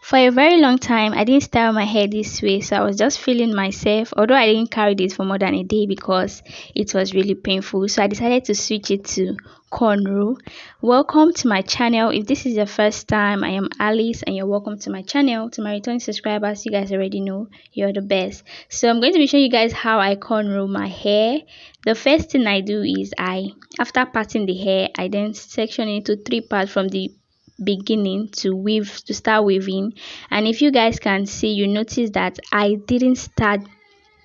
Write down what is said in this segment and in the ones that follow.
For a very long time, I didn't style my hair this way, so I was just feeling myself. Although I didn't carry this for more than a day because it was really painful, so I decided to switch it to cornrow. Welcome to my channel. If this is your first time, I am Alice, and you're welcome to my channel. To my returning subscribers, you guys already know you're the best. So I'm going to be showing you guys how I cornrow my hair. The first thing I do is after parting the hair, I then section it into three parts from the beginning to start weaving. And if you guys can see, you notice that I didn't start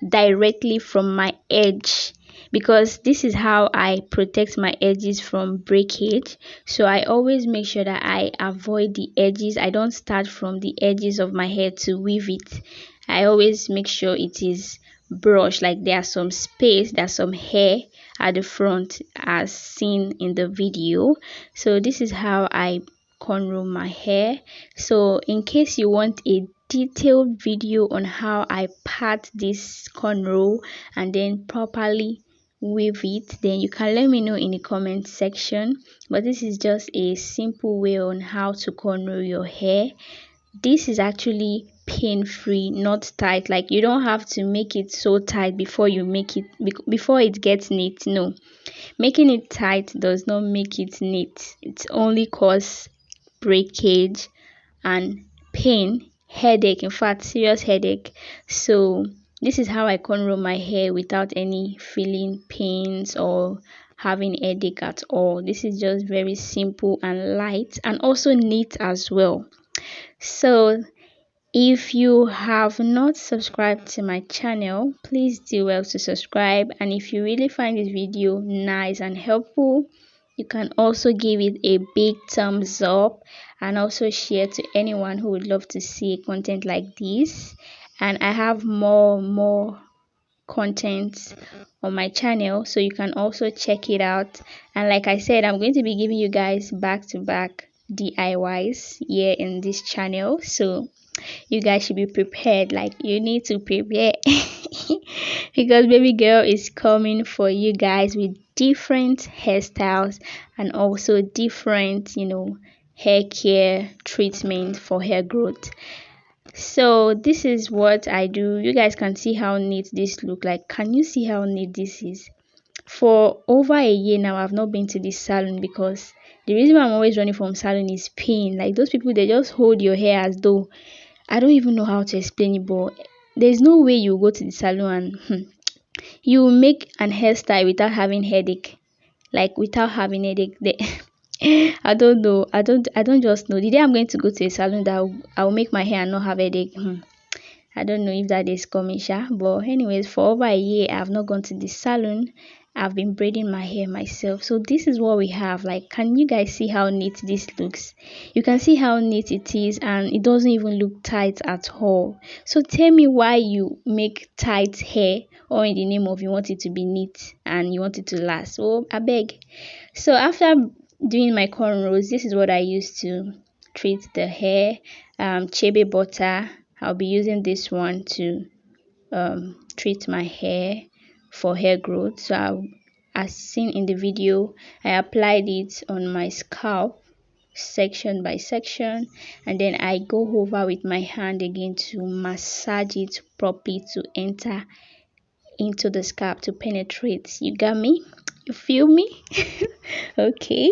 directly from my edge, because this is how I protect my edges from breakage. So I always make sure that I avoid the edges. I don't start from the edges of my hair to weave it. I always make sure it is brushed, like there's some space, there's some hair at the front as seen in the video. So this is how I cornrow my hair. So in case you want a detailed video on how I part this cornrow and then properly weave it, then you can let me know in the comment section. But this is just a simple way on how to cornrow your hair. This is actually pain free, not tight. Like, you don't have to make it so tight before you make it before it gets neat. No, making it tight does not make it neat. It only causes breakage and pain, headache, in fact serious headache. So this is how I cornrow my hair without any feeling pains or having headache at all. This is just very simple and light, and also neat as well. So if you have not subscribed to my channel, please do well to subscribe. And if you really find this video nice and helpful, you can also give it a big thumbs up and also share to anyone who would love to see content like this. And I have more content on my channel, so you can also check it out. And like I said, I'm going to be giving you guys back-to-back DIYs here in this channel, so you guys should be prepared. Like, you need to prepare because baby girl is coming for you guys with different hairstyles and also different, hair care treatment for hair growth. So this is what I do. You guys can see how neat this look like. Can you see how neat this is? For over a year now, I've not been to this salon because the reason why I'm always running from salon is pain. Like, those people, they just hold your hair as though, I don't even know how to explain it, but there's no way you go to the salon and you make an hairstyle without having headache. Like, without having headache. I don't know. I don't just know. The day I'm going to go to a salon that I'll make my hair and not have headache. I don't know if that is coming, sha. But anyways, for over a year, I've not gone to the salon. I've been braiding my hair myself. So this is what we have. Like, can you guys see how neat this looks? You can see how neat it is, and it doesn't even look tight at all. So tell me why you make tight hair, or in the name of you want it to be neat and you want it to last. Oh, I beg. So after doing my cornrows, this is what I use to treat the hair. Chebe butter. I'll be using this one to treat my hair for hair growth. So as seen in the video, I applied it on my scalp section by section, and then I go over with my hand again to massage it properly to enter into the scalp, to penetrate. You got me? You feel me? Okay.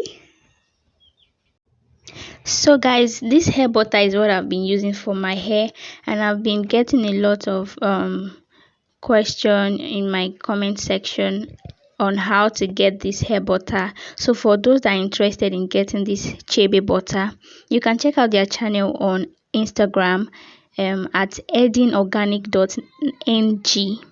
So guys, this hair butter is what I've been using for my hair, and I've been getting a lot of question in my comment section on how to get this hair butter. So for those that are interested in getting this Chebe butter, you can check out their channel on Instagram at edinaorganic.ng.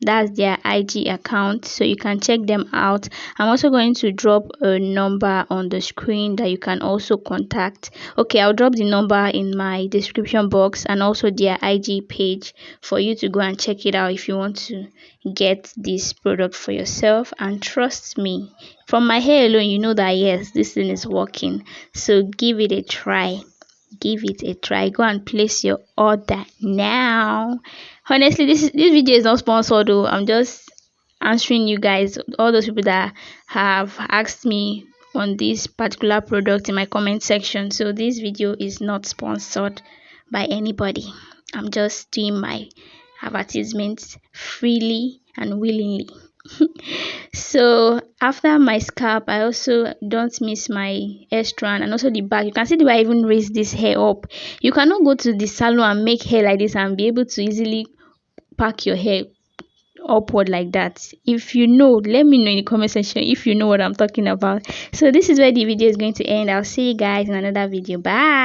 That's their IG account, so you can check them out. I'm also going to drop a number on the screen that you can also contact. Okay, I'll drop the number in my description box, and also their IG page for you to go and check it out if you want to get this product for yourself. And trust me, from my hair alone, you know that yes, this thing is working. So give it a try. Give it a try. Go and place your order now. Honestly, this video is not sponsored though. I'm just answering you guys, all those people that have asked me on this particular product in my comment section. So this video is not sponsored by anybody. I'm just doing my advertisements freely and willingly. So after my scalp, I also don't miss my hair strand and also the back. You can see the way I even raised this hair up. You cannot go to the salon and make hair like this and be able to easily pack your hair upward like that. If you know, let me know in the comment section if you know what I'm talking about. So this is where the video is going to end. I'll see you guys in another video. Bye.